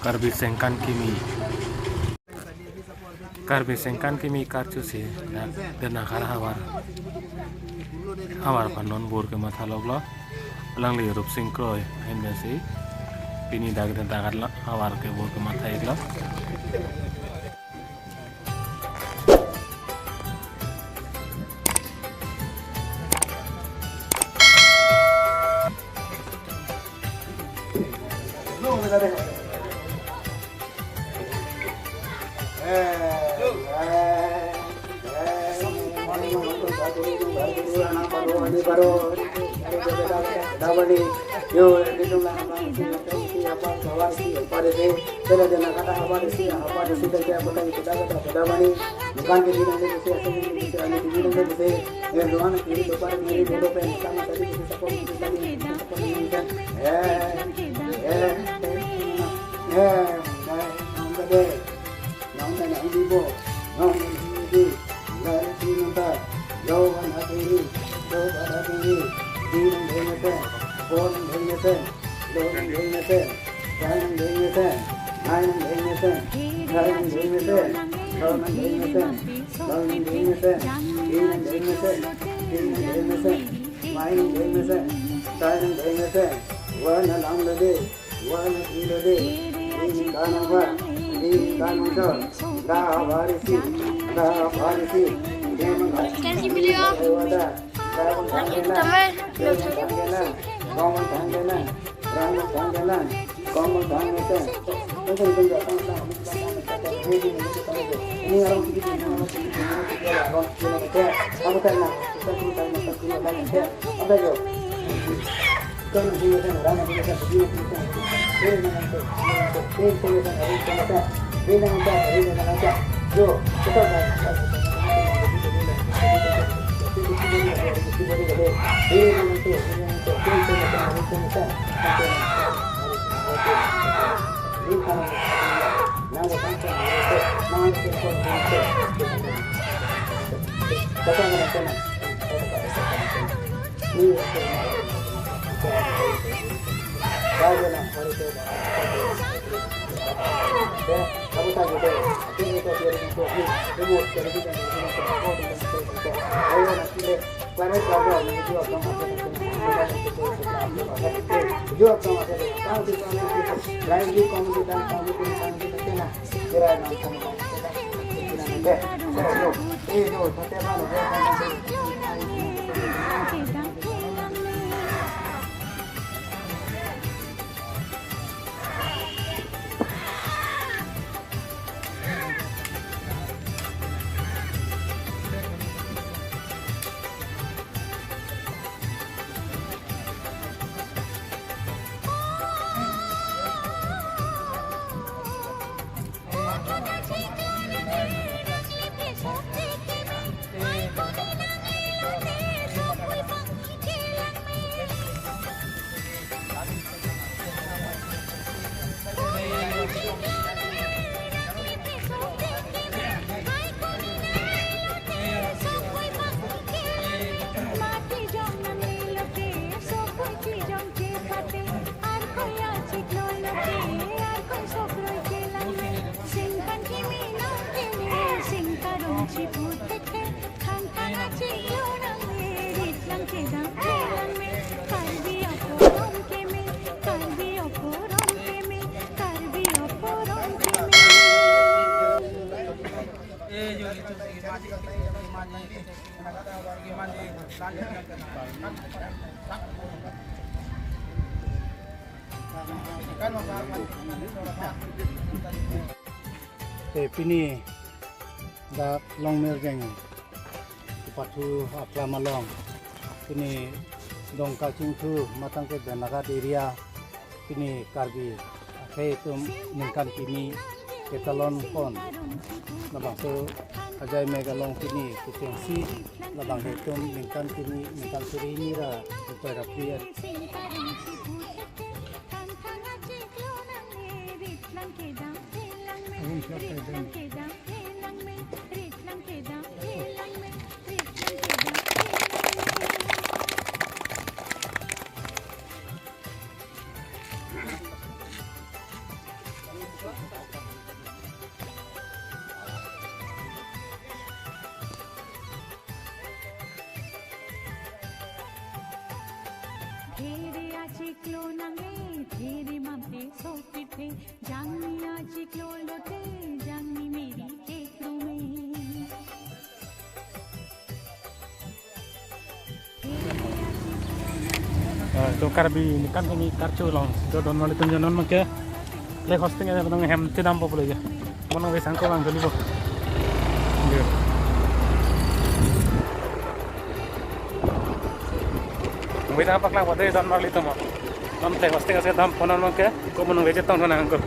Karbi sengkan kimi karcu sih dan nakar hawar panon bur ke mata loglo lang li rup singkroy hende sih pini dag dan takar hawar ke bur ke mata iglo Pini da long mergeng patu apla malong pini dong kacing tu matang ke danagat area pini karbi ke tum ningkan pini ketalon kon labang so ajai megalong pini kutensi labang hetum ningkan pini ningkan suri ni ra upara priya to karbi ni kan ini karcu long do don mali tunjanon make le hosting ada bang hem tidam po pula ya mono be sangko bang jolibo Kita apa kelak pada don mali to mo nam te hosting ase dam ponon make ko mono be jetong na angko